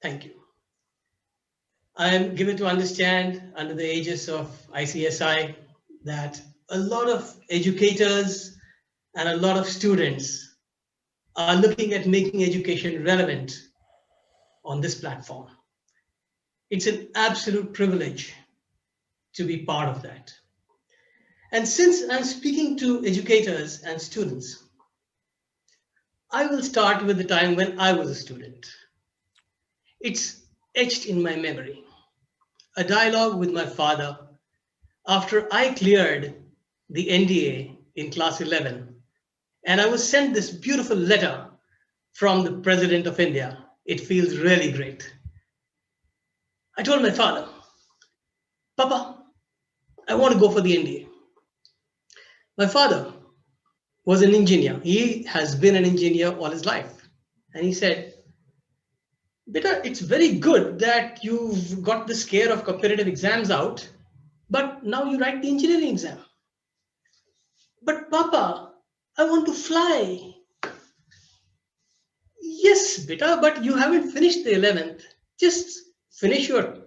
Thank you. I am given to understand under the aegis of ICSI that a lot of educators and a lot of students are looking at making education relevant on this platform. It's an absolute privilege to be part of that. And since I'm speaking to educators and students, I will start with the time when I was a student. It's etched in my memory. A dialogue with my father after I cleared the NDA in class 11, and I was sent this beautiful letter from the President of India. It feels really great. I told my father, Papa, I want to go for the NDA. My father was an engineer. He has been an engineer all his life. And he said, Beta, it's very good that you've got the scare of competitive exams out, but now you write the engineering exam. But Papa, I want to fly. Yes, beta, but you haven't finished the 11th. Just finish your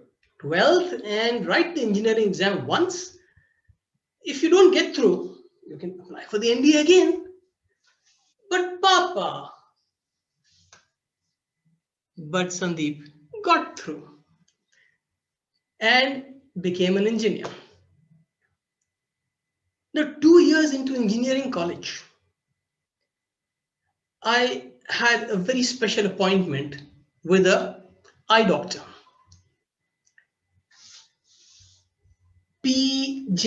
12th and write the engineering exam once. If you don't get through, you can apply for the NDA again. But Papa, but Sandeep got through and became an engineer. Now, 2 years into engineering college, I had a very special appointment with a eye doctor. PJKLFQJA.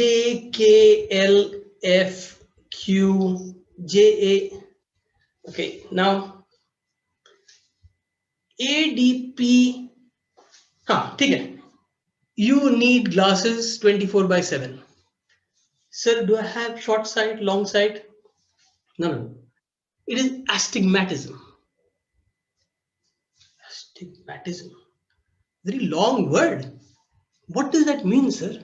Okay, now ADP. Okay. You need glasses 24/7. Sir, do I have short sight, long sight? No. It is astigmatism. Astigmatism. Very long word. What does that mean, sir?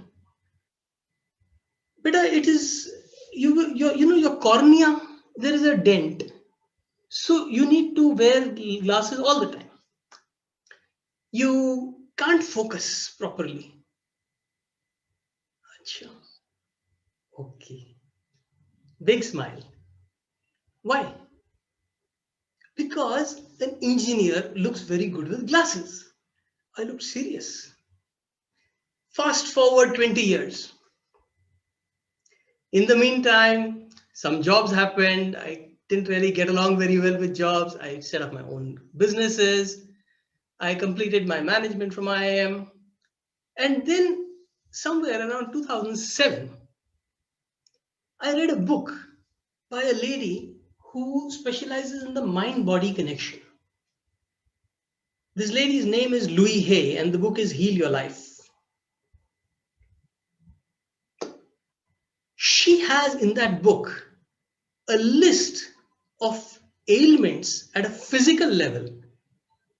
Beta, it is your cornea. There is a dent, so you need to wear glasses all the time. You can't focus properly. Achha. Okay. Big smile. Why? Because an engineer looks very good with glasses. I look serious. Fast forward 20 years. In the meantime, some jobs happened. I didn't really get along very well with jobs. I set up my own businesses. I completed my management from IIM. And then somewhere around 2007, I read a book by a lady who specializes in the mind-body connection. This lady's name is Louise Hay, and the book is Heal Your Life. She has in that book a list of ailments at a physical level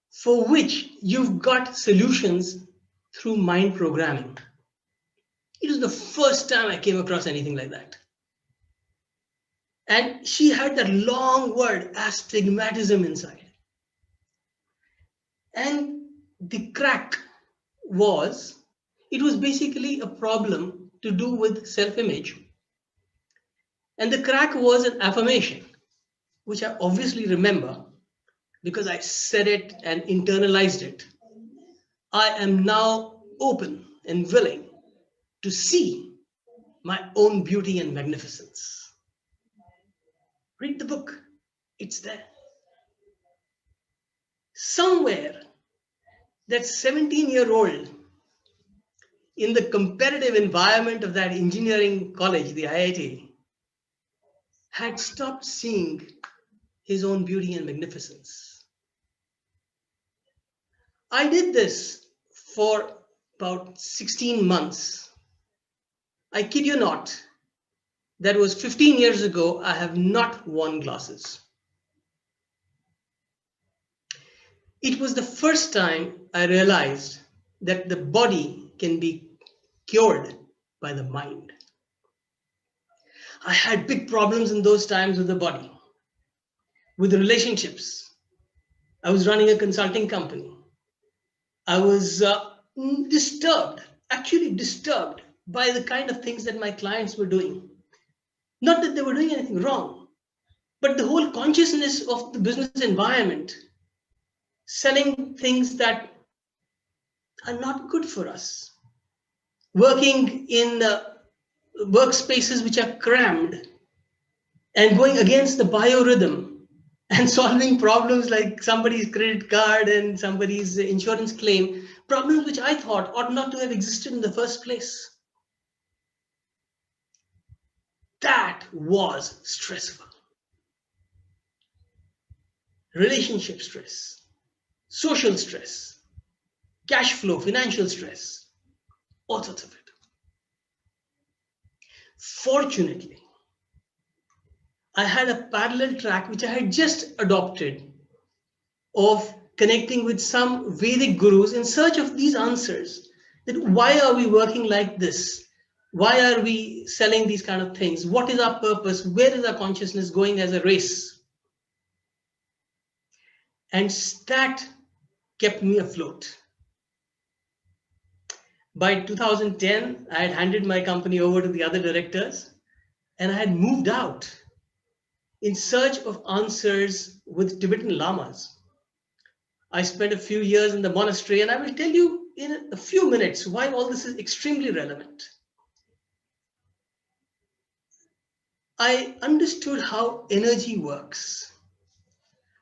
for which you've got solutions through mind programming. It was the first time I came across anything like that. And she had that long word, astigmatism, inside. And the crack was, it was basically a problem to do with self-image. And the crack was an affirmation, which I obviously remember because I said it and internalized it. I am now open and willing to see my own beauty and magnificence. Read the book, it's there. Somewhere, that 17-year-old in the competitive environment of that engineering college, the IIT, had stopped seeing his own beauty and magnificence. I did this for about 16 months. I kid you not, that was 15 years ago. I have not worn glasses. It was the first time I realized that the body can be cured by the mind. I had big problems in those times with the body, with the relationships. I was running a consulting company. I was disturbed, actually disturbed by the kind of things that my clients were doing. Not that they were doing anything wrong, but the whole consciousness of the business environment, selling things that are not good for us, working in workspaces which are crammed and going against the biorhythm and solving problems like somebody's credit card and somebody's insurance claim, problems which I thought ought not to have existed in the first place. That was stressful. Relationship stress, social stress, cash flow, financial stress, all sorts of it. Fortunately, I had a parallel track which I had just adopted of connecting with some Vedic gurus in search of these answers. That why are we working like this? Why are we selling these kind of things? What is our purpose? Where is our consciousness going as a race? And that kept me afloat. By 2010, I had handed my company over to the other directors and I had moved out in search of answers with Tibetan lamas. I spent a few years in the monastery, and I will tell you in a few minutes why all this is extremely relevant. I understood how energy works,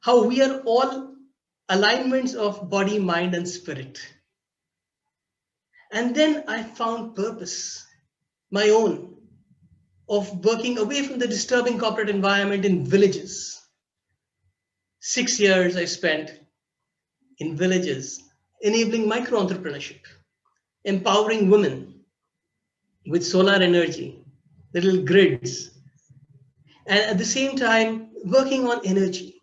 how we are all alignments of body, mind, and spirit. And then I found purpose, my own, of working away from the disturbing corporate environment in villages. 6 years I spent in villages, enabling micro entrepreneurship, empowering women with solar energy, little grids, and at the same time working on energy,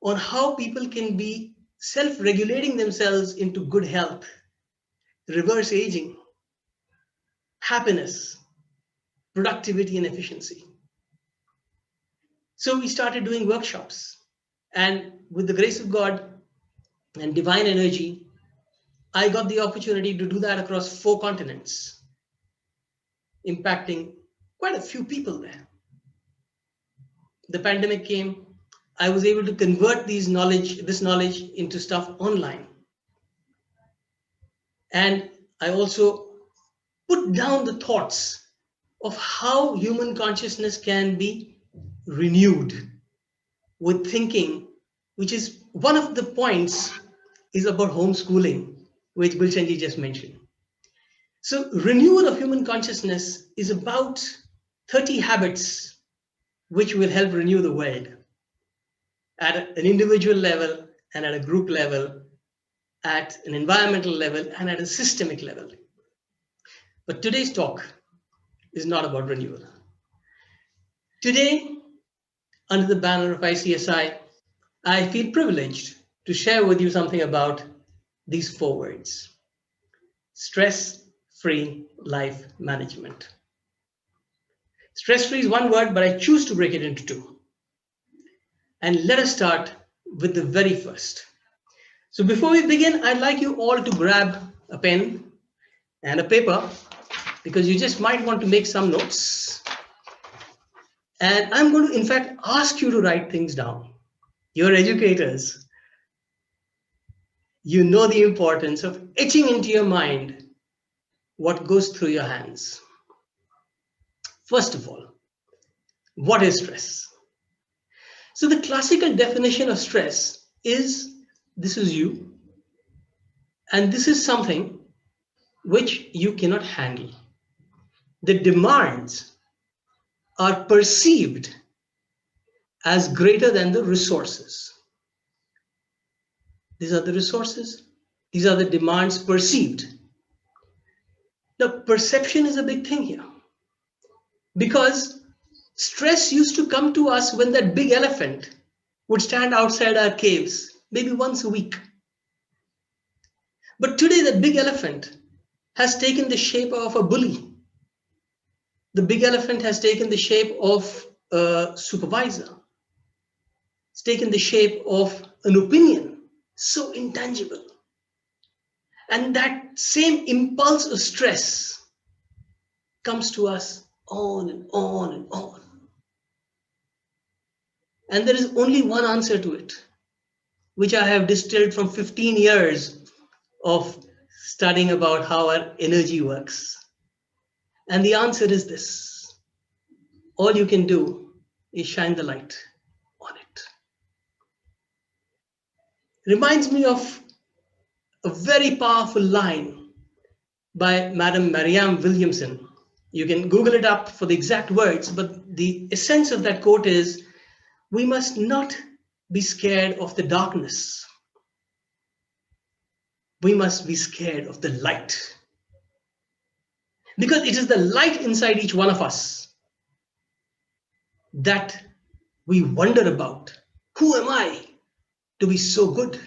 on how people can be self-regulating themselves into good health, reverse aging, happiness, productivity, and efficiency. So we started doing workshops, and with the grace of God and divine energy, I got the opportunity to do that across 4 continents, impacting quite a few people there. The pandemic came. I was able to convert this knowledge into stuff online. And I also put down the thoughts of how human consciousness can be renewed with thinking, which is one of the points is about homeschooling, which Gulshanji just mentioned. So renewal of human consciousness is about 30 habits which will help renew the world at an individual level and at a group level, at an environmental level and at a systemic level. But today's talk is not about renewal. Today, under the banner of ICSI, I feel privileged to share with you something about these 4 words: stress-free life management. Stress-free is one word, but I choose to break it into 2. And let us start with the very first. So before we begin, I'd like you all to grab a pen and a paper, because you just might want to make some notes. And I'm going to, in fact, ask you to write things down. You're educators. You know the importance of etching into your mind what goes through your hands. First of all, what is stress? So the classical definition of stress is, this is you, and this is something which you cannot handle. The demands are perceived as greater than the resources. These are the resources. These are the demands perceived. Now, perception is a big thing here, because stress used to come to us when that big elephant would stand outside our caves, maybe once a week. But today, the big elephant has taken the shape of a bully. The big elephant has taken the shape of a supervisor. It's taken the shape of an opinion, so intangible. And that same impulse of stress comes to us on and on and on. And there is only one answer to it, which I have distilled from 15 years of studying about how our energy works. And the answer is this: all you can do is shine the light on it. Reminds me of a very powerful line by Madam Marianne Williamson. You can Google it up for the exact words, but the essence of that quote is, we must not be scared of the darkness. We must be scared of the light. Because it is the light inside each one of us that we wonder about. Who am I to be so good,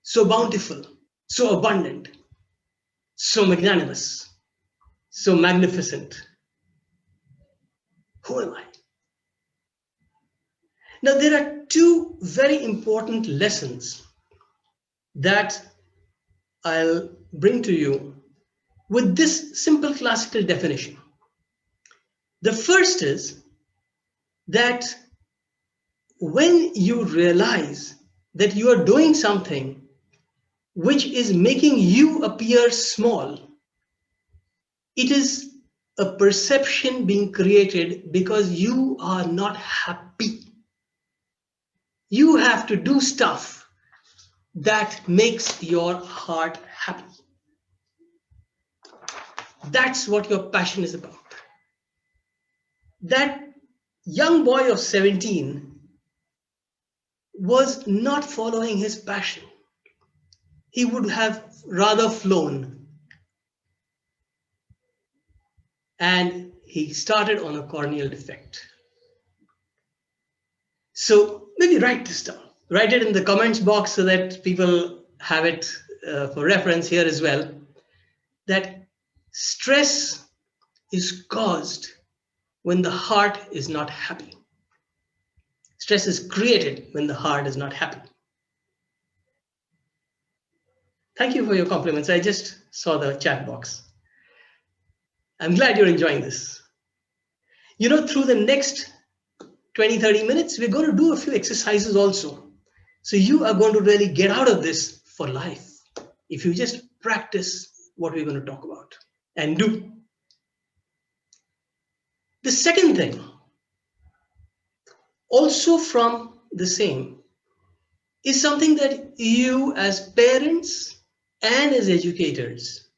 so bountiful, so abundant, so magnanimous, so magnificent? Who am I? Now, there are two very important lessons that I'll bring to you with this simple classical definition. The first is that when you realize that you are doing something which is making you appear small, it is a perception being created because you are not happy. You have to do stuff that makes your heart happy. That's what your passion is about. That young boy of 17 was not following his passion. He would have rather flown. And he started on a corneal defect. So maybe write this down. Write it in the comments box so that people have it for reference here as well. That stress is caused when the heart is not happy. Stress is created when the heart is not happy. Thank you for your compliments. I just saw the chat box. I'm glad you're enjoying this. You know, through the next 20-30 minutes, we're going to do a few exercises also. So you are going to really get out of this for life if you just practice what we're going to talk about and do. The second thing, also from the same, is something that you as parents and as educators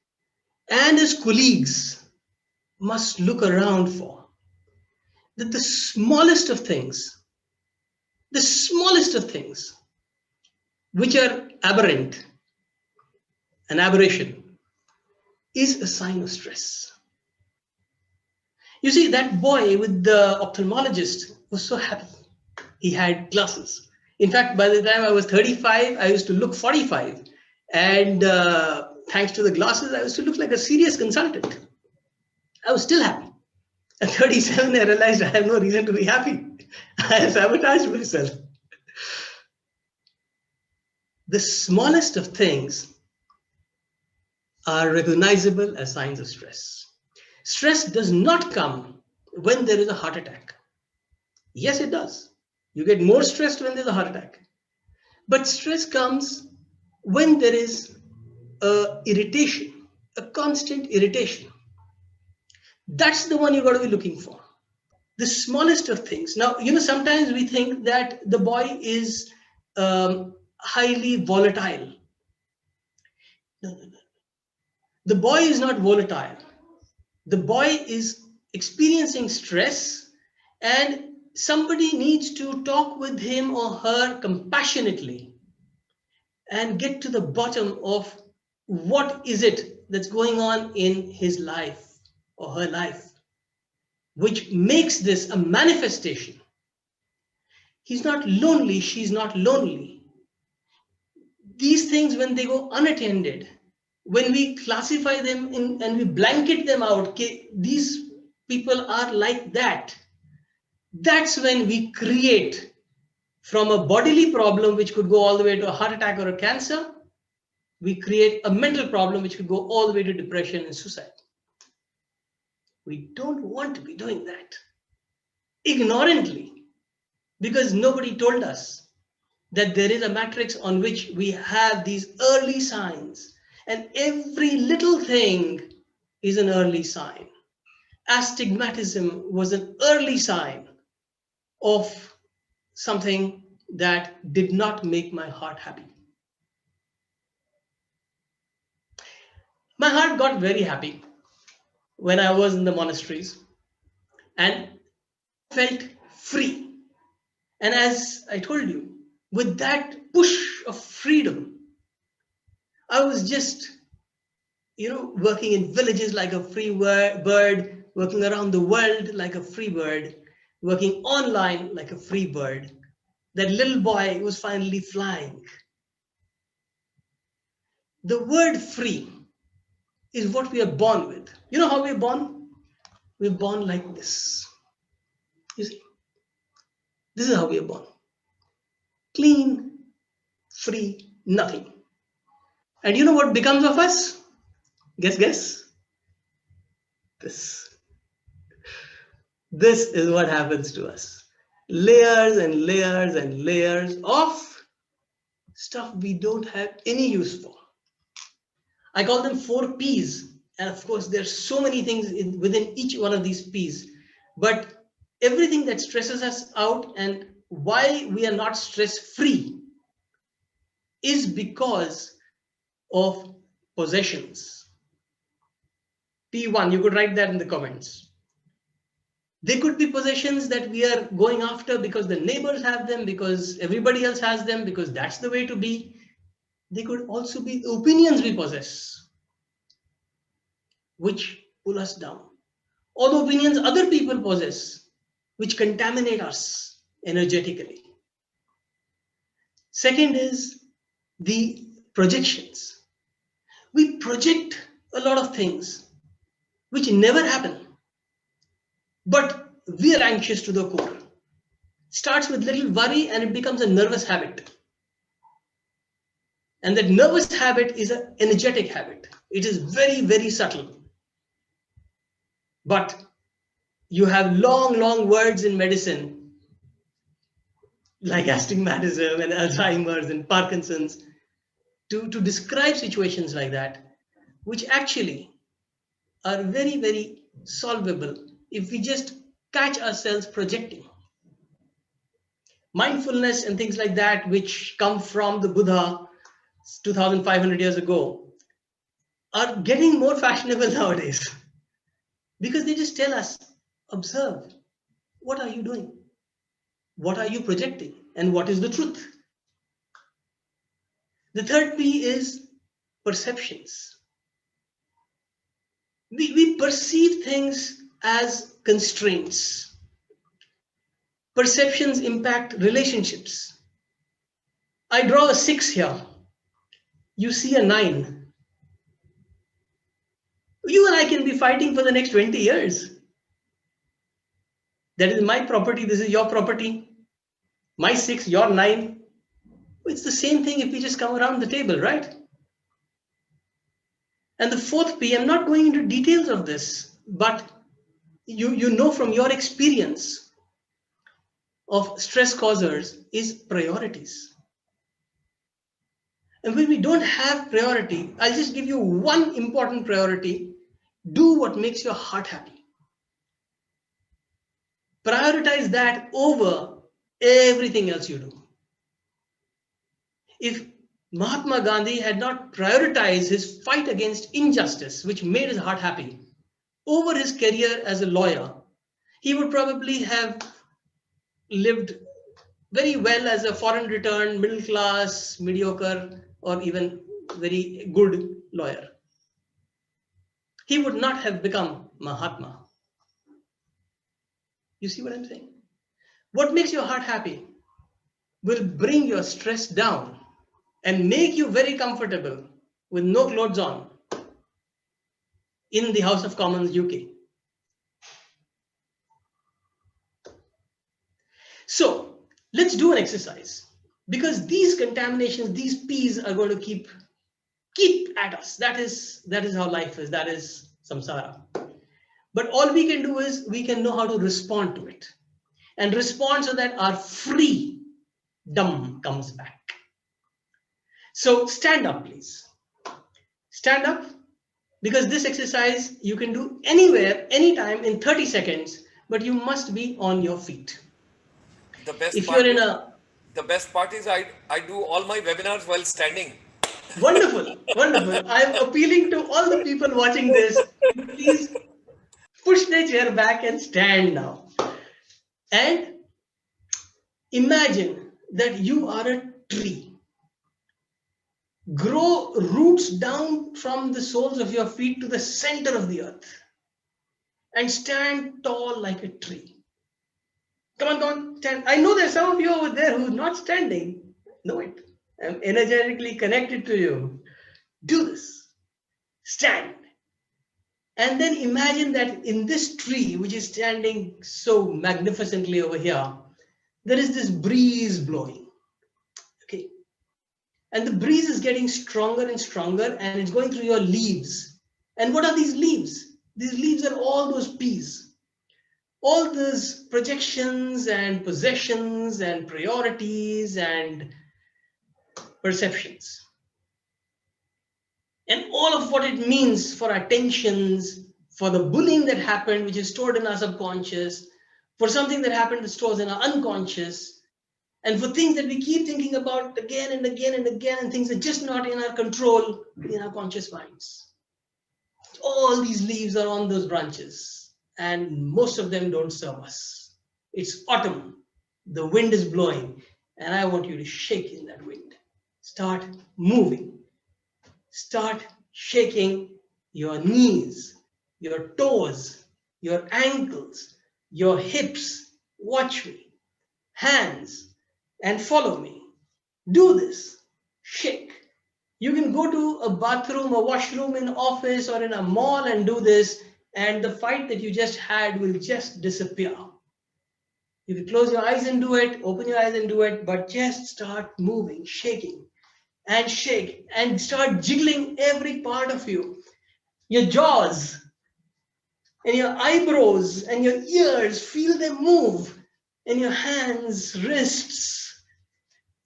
and as colleagues must look around for. That the smallest of things, which are aberrant, an aberration, is a sign of stress. You see, that boy with the ophthalmologist was so happy. He had glasses. In fact, by the time I was 35, I used to look 45. And thanks to the glasses, I used to look like a serious consultant. I was still happy. At 37, I realized I have no reason to be happy. I have sabotaged myself. The smallest of things are recognizable as signs of stress. Stress does not come when there is a heart attack. Yes, it does. You get more stressed when there's a heart attack. But stress comes when there is a irritation, a constant irritation. That's the one you got to be looking for. The smallest of things. Now, you know, sometimes we think that the boy is highly volatile. No. The boy is not volatile. The boy is experiencing stress, and somebody needs to talk with him or her compassionately and get to the bottom of what is it that's going on in his life or her life, which makes this a manifestation. He's not lonely, she's not lonely. These things, when they go unattended, when we classify them in and we blanket them out, these people are like that. That's when we create from a bodily problem, which could go all the way to a heart attack or a cancer, we create a mental problem which could go all the way to depression and suicide. We don't want to be doing that ignorantly, because nobody told us that there is a matrix on which we have these early signs, and every little thing is an early sign. Astigmatism was an early sign of something that did not make my heart happy. My heart got very happy when I was in the monasteries and felt free. And as I told you, with that push of freedom, I was just, working in villages like a free bird, working around the world like a free bird, working online like a free bird. That little boy was finally flying. The word free is what we are born with. You know how we're born? We're born like this. You see, this is how we are born. Clean, free, nothing. And you know what becomes of us? Guess. This. This is what happens to us. Layers and layers and layers of stuff we don't have any use for. I call them 4 Ps. And of course, there's so many things within each one of these Ps. But everything that stresses us out and why we are not stress-free is because of possessions. P1, you could write that in the comments. They could be possessions that we are going after because the neighbors have them, because everybody else has them, because that's the way to be. They could also be opinions we possess, which pull us down. Or the opinions other people possess, which contaminate us energetically. Second is the projections. We project a lot of things which never happen, but we are anxious to the core. Starts with little worry and it becomes a nervous habit. And that nervous habit is an energetic habit. It is very, very subtle. But you have long words in medicine, like astigmatism and Alzheimer's and Parkinson's, to describe situations like that, which actually are very, very solvable if we just catch ourselves projecting. Mindfulness and things like that, which come from the Buddha 2,500 years ago, are getting more fashionable nowadays because they just tell us, observe, what are you doing? What are you projecting? And what is the truth? The third P is perceptions. We perceive things as constraints. Perceptions impact relationships. I draw a 6 here. You see a 9. You and I can be fighting for the next 20 years. That is my property. This is your property. My 6, your 9. It's the same thing if we just come around the table, right? And the fourth P, I'm not going into details of this, but you know from your experience of stress causers is priorities. And when we don't have priority, I'll just give you one important priority. Do what makes your heart happy. Prioritize that over everything else you do. If Mahatma Gandhi had not prioritized his fight against injustice, which made his heart happy, over his career as a lawyer, he would probably have lived very well as a foreign returned, middle class, mediocre, or even very good lawyer. He would not have become Mahatma. You see what I'm saying? What makes your heart happy will bring your stress down and make you very comfortable with no clothes on in the House of Commons, UK. So let's do an exercise, because these contaminations, these P's are going to keep keep at us. That is how life is. That is samsara. But all we can do is we can know how to respond to it and respond so that our freedom comes back. So stand up, please. Stand up, because this exercise you can do anywhere, anytime in 30 seconds, but you must be on your feet. The best If you're part in is, a I do all my webinars while standing. wonderful, wonderful, I'm appealing to all the people watching this, please push the chair back and stand now. And imagine that you are a tree. Grow roots down from the soles of your feet to the center of the earth and stand tall like a tree. Come on, stand. I know there's some of you over there who's not standing. Know it. I'm energetically connected to you. Do this. Stand. And then imagine that in this tree, which is standing so magnificently over here, there is this breeze blowing. Okay. And the breeze is getting stronger and stronger, and it's going through your leaves. And what are these leaves? These leaves are all those peas. All those projections and possessions and priorities and perceptions. And all of what it means for our tensions, for the bullying that happened, which is stored in our subconscious, for something that happened that stores in our unconscious, and for things that we keep thinking about again and again and again, and things that are just not in our control in our conscious minds. All these leaves are on those branches, and most of them don't serve us. It's autumn, the wind is blowing, and I want you to shake in that wind. Start moving. Start shaking your knees, your toes, your ankles, your hips. Watch me. Hands, and follow me. Do this. Shake. You can go to a bathroom, a washroom in office or in a mall and do this, and the fight that you just had will just disappear. You can close your eyes and do it, open your eyes and do it, but just start moving, shaking and shake and start jiggling every part of you. Your jaws and your eyebrows and your ears, feel them move. And your hands, wrists,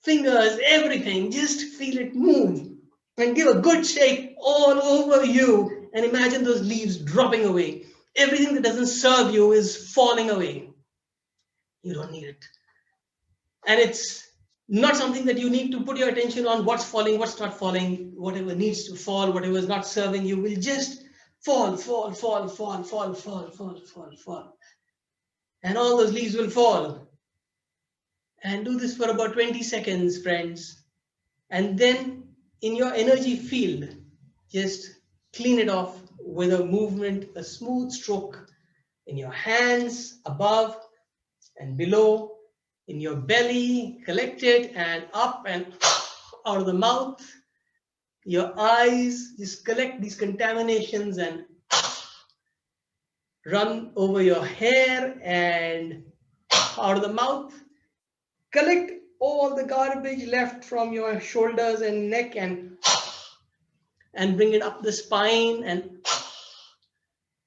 fingers, everything, just feel it move. And give a good shake all over you. And imagine those leaves dropping away. Everything that doesn't serve you is falling away. You don't need it. And it's not something that you need to put your attention on what's falling, what's not falling, whatever needs to fall, whatever is not serving you will just fall, fall, fall, fall, fall, fall, fall, fall, fall. And all those leaves will fall. And do this for about 20 seconds, friends. And then in your energy field, just clean it off with a movement, a smooth stroke in your hands, above and below, in your belly, collect it and up and out of the mouth. Your eyes, just collect these contaminations and run over your hair and out of the mouth. Collect all the garbage left from your shoulders and neck and bring it up the spine and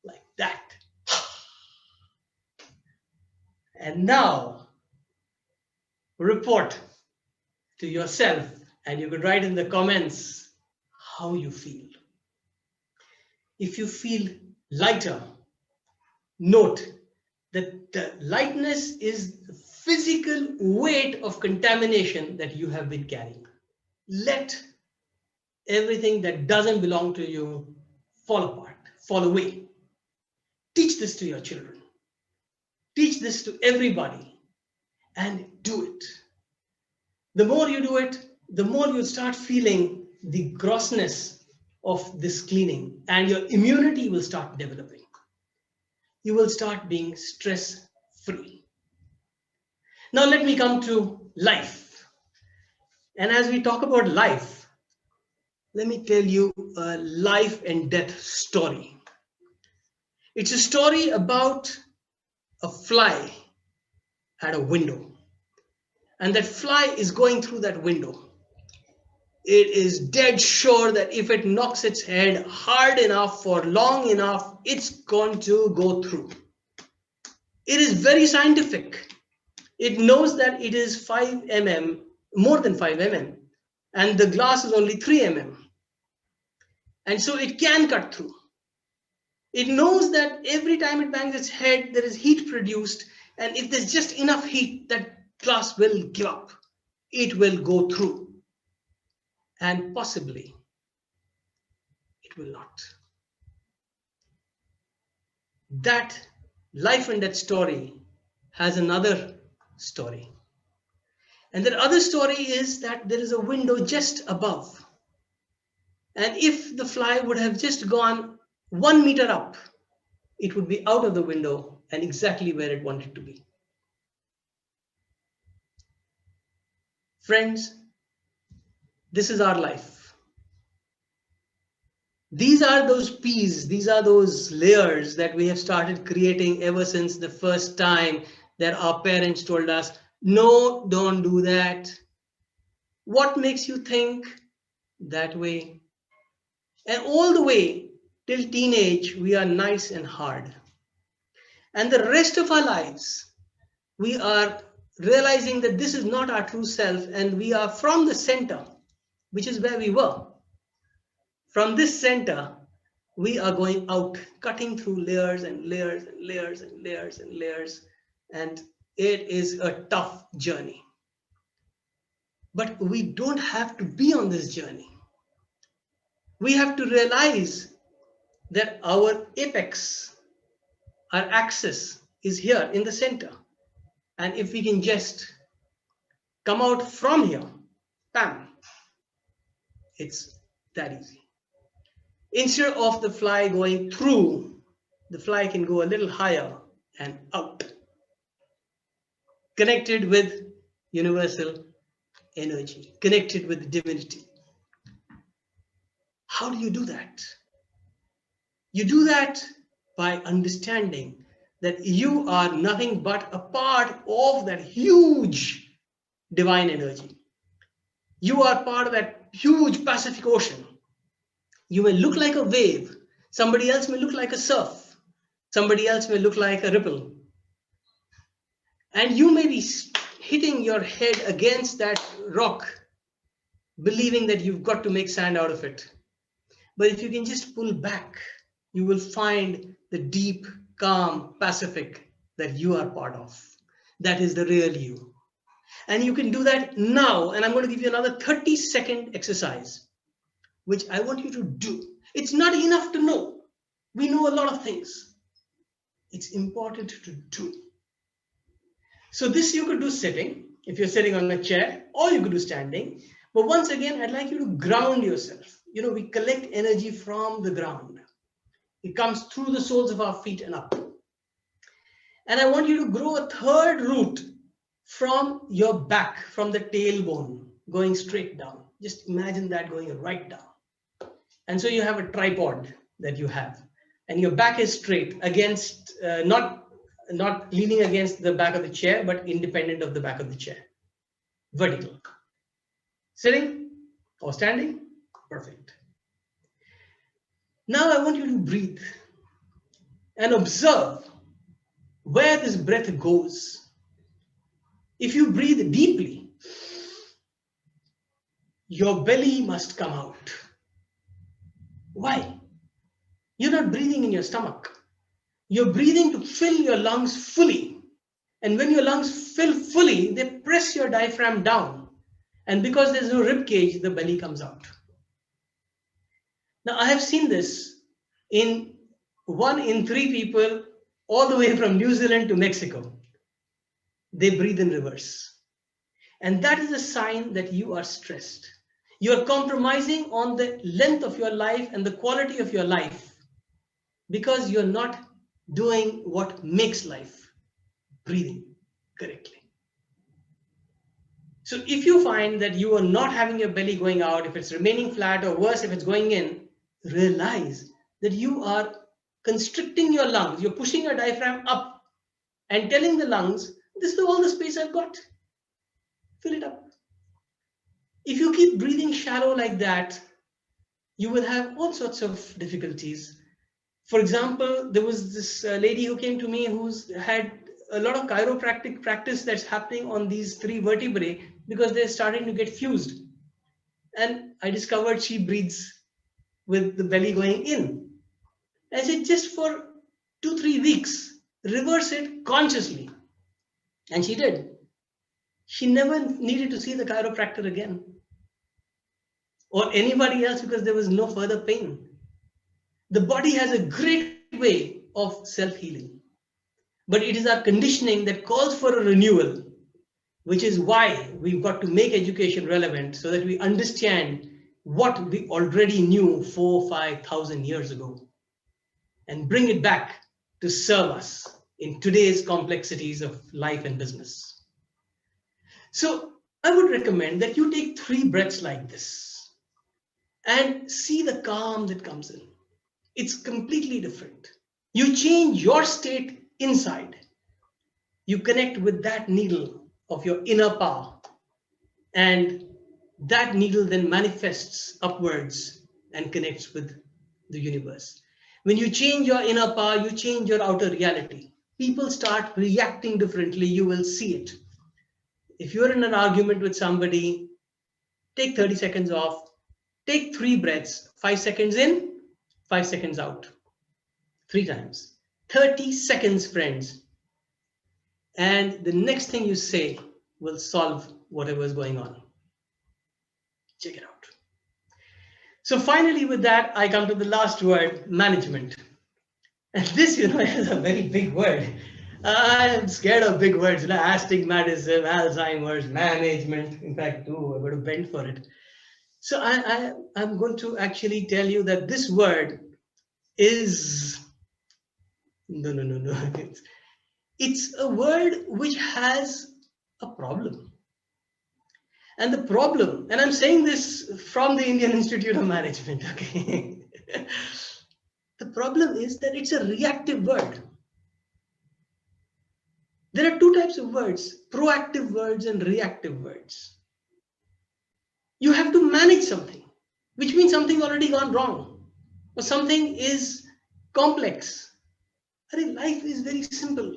like that. And now report to yourself, and you could write in the comments how you feel. If you feel lighter, note that the lightness is the physical weight of contamination that you have been carrying. Let everything that doesn't belong to you fall apart, fall away. Teach this to your children. Teach this to everybody and do it. The more you do it, the more you start feeling the grossness of this cleaning, and your immunity will start developing. You will start being stress free. Now let me come to life. And as we talk about life, let me tell you a life and death story. It's a story about a fly at a window, and that fly is going through that window. it is dead sure that if it knocks its head hard enough for long enough, it's going to go through. It is very scientific. It knows that it is 5 mm, more than 5 mm, and the glass is only 3 mm. And so it can cut through. It knows that every time it bangs its head, there is heat produced, and if there's just enough heat, that glass will give up. It will go through, and possibly it will not. That life and death story has another story. And that other story is that there is a window just above. And if the fly would have just gone 1 meter up, it would be out of the window and exactly where it wanted to be. Friends, this is our life. These are those peas, these are those layers that we have started creating ever since the first time that our parents told us, no, don't do that. What makes you think that way? And all the way till teenage, we are nice and hard. And the rest of our lives, we are realizing that this is not our true self, and we are from the center, which is where we were. From this center, we are going out, cutting through layers and layers and layers and layers and layers, and it is a tough journey. But we don't have to be on this journey. We have to realize that our apex, our axis, is here in the center. And if we can just come out from here, bam, it's that easy. Instead of the fly going through, the fly can go a little higher and out, connected with universal energy, connected with divinity. How do you do that? You do that by understanding that you are nothing but a part of that huge divine energy. You are part of that huge Pacific Ocean. You may look like a wave. Somebody else may look like a surf. Somebody else may look like a ripple. And you may be hitting your head against that rock, believing that you've got to make sand out of it. But if you can just pull back, you will find the deep, calm Pacific that you are part of. That is the real you. And you can do that now. And I'm going to give you another 30-second exercise, which I want you to do. It's not enough to know. We know a lot of things. It's important to do. So this you could do sitting, if you're sitting on a chair, or you could do standing. But once again, I'd like you to ground yourself. You know, we collect energy from the ground. It comes through the soles of our feet and up. And I want you to grow a third root from your back, from the tailbone, going straight down. Just imagine that going right down. And so you have a tripod that you have, and your back is straight against, not leaning against the back of the chair, but independent of the back of the chair. Vertical. Sitting or standing, perfect. Now I want you to breathe and observe where this breath goes. If you breathe deeply, your belly must come out. Why? You're not breathing in your stomach. You're breathing to fill your lungs fully. And when your lungs fill fully, they press your diaphragm down. And because there's no rib cage, the belly comes out. Now, I have seen this in 1 in 3 people all the way from New Zealand to Mexico. They breathe in reverse. And that is a sign that you are stressed. You are compromising on the length of your life and the quality of your life because you're not doing what makes life, breathing correctly. So if you find that you are not having your belly going out, if it's remaining flat, or worse, if it's going in, realize that you are constricting your lungs. You're pushing your diaphragm up and telling the lungs, this is all the space I've got. Fill it up. If you keep breathing shallow like that, you will have all sorts of difficulties. For example, there was this lady who came to me who's had a lot of chiropractic practice that's happening on these three vertebrae because they're starting to get fused. And I discovered she breathes with the belly going in. I said, just for 2, 3 weeks, reverse it consciously. And she did. She never needed to see the chiropractor again or anybody else because there was no further pain. The body has a great way of self healing, but it is our conditioning that calls for a renewal, which is why we've got to make education relevant so that we understand what we already knew 4, 5,000 years ago and bring it back to serve us in today's complexities of life and business. So I would recommend that you take 3 breaths like this and see the calm that comes in. It's completely different. You change your state inside. You connect with that needle of your inner power, and that needle then manifests upwards and connects with the universe. When you change your inner power, you change your outer reality. People start reacting differently. You will see it. If you're in an argument with somebody, take 30 seconds off, take 3 breaths, 5 seconds in, 5 seconds out, 3 times. 30 seconds, friends. And the next thing you say will solve whatever is going on. Check it out. So finally, with that, I come to the last word, management. And this, is a very big word. I'm scared of big words, astigmatism, Alzheimer's, management. In fact, I've got to bend for it. So I'm going to actually tell you that this word is, no. It's a word which has a problem. And the problem, and I'm saying this from the Indian Institute of Management, okay? The problem is that it's a reactive word. There are 2 types of words, proactive words and reactive words. You have to manage something, which means something already gone wrong, or something is complex. Life is very simple.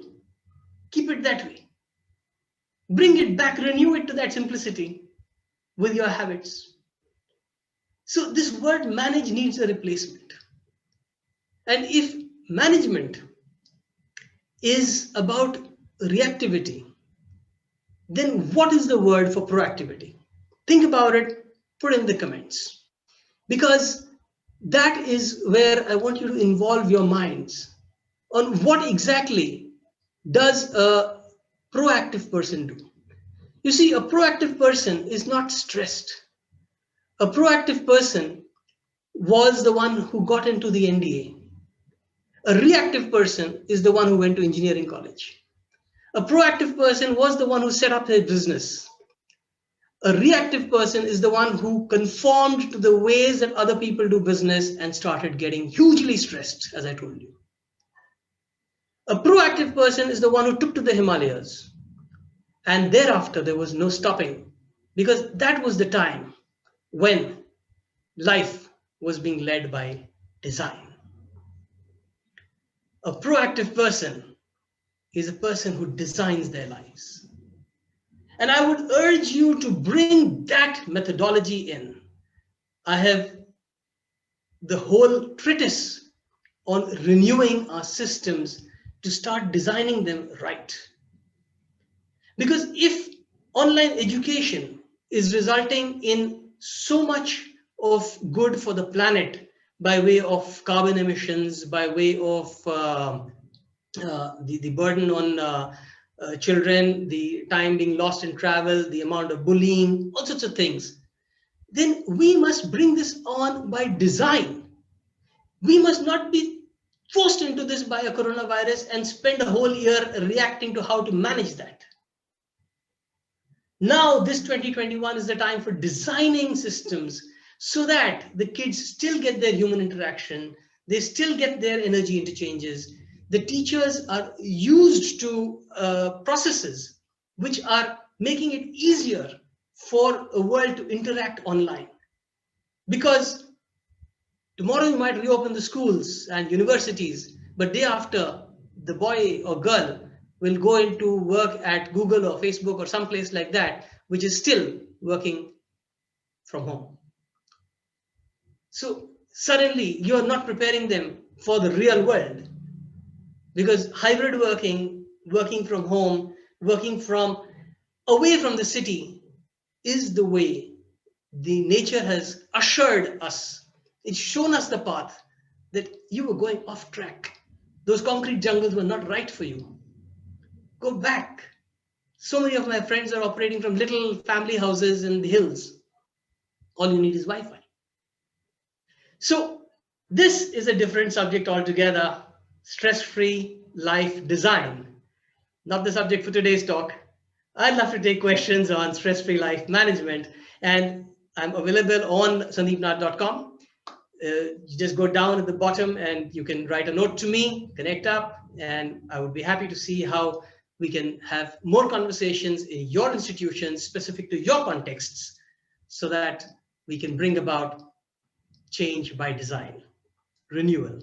Keep it that way. Bring it back, renew it to that simplicity with your habits. So this word manage needs a replacement. And if management is about reactivity, then what is the word for proactivity? Think about it, put in the comments. Because that is where I want you to involve your minds on what exactly does a proactive person do. You see, a proactive person is not stressed. A proactive person was the one who got into the NDA. A reactive person is the one who went to engineering college. A proactive person was the one who set up their business. A reactive person is the one who conformed to the ways that other people do business and started getting hugely stressed, as I told you. A proactive person is the one who took to the Himalayas. And thereafter, there was no stopping, because that was the time when life was being led by design. A proactive person is a person who designs their lives. And I would urge you to bring that methodology in. I have the whole treatise on renewing our systems to start designing them right. Because if online education is resulting in so much of good for the planet by way of carbon emissions, by way of the burden on children, the time being lost in travel, the amount of bullying, all sorts of things, then we must bring this on by design. We must not be forced into this by a coronavirus and spend a whole year reacting to how to manage that. Now, this 2021 is the time for designing systems so that the kids still get their human interaction, they still get their energy interchanges. The teachers are used to processes which are making it easier for a world to interact online. Because tomorrow you might reopen the schools and universities, but day after, the boy or girl will go into work at Google or Facebook or someplace like that, which is still working from home. So suddenly you're not preparing them for the real world, because hybrid working, working from home, working from away from the city is the way the nature has ushered us. It's shown us the path that you were going off track. Those concrete jungles were not right for you. Go back. So many of my friends are operating from little family houses in the hills. All you need is Wi Fi. So, this is a different subject altogether, stress free life design. Not the subject for today's talk. I'd love to take questions on stress free life management, and I'm available on sandeepnath.com. You just go down at the bottom and you can write a note to me, connect up, and I would be happy to see how we can have more conversations in your institutions specific to your contexts so that we can bring about change by design, renewal.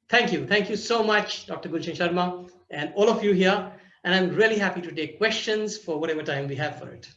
Thank you. Thank you so much, Dr. Gulshan Sharma, and all of you here. And I'm really happy to take questions for whatever time we have for it.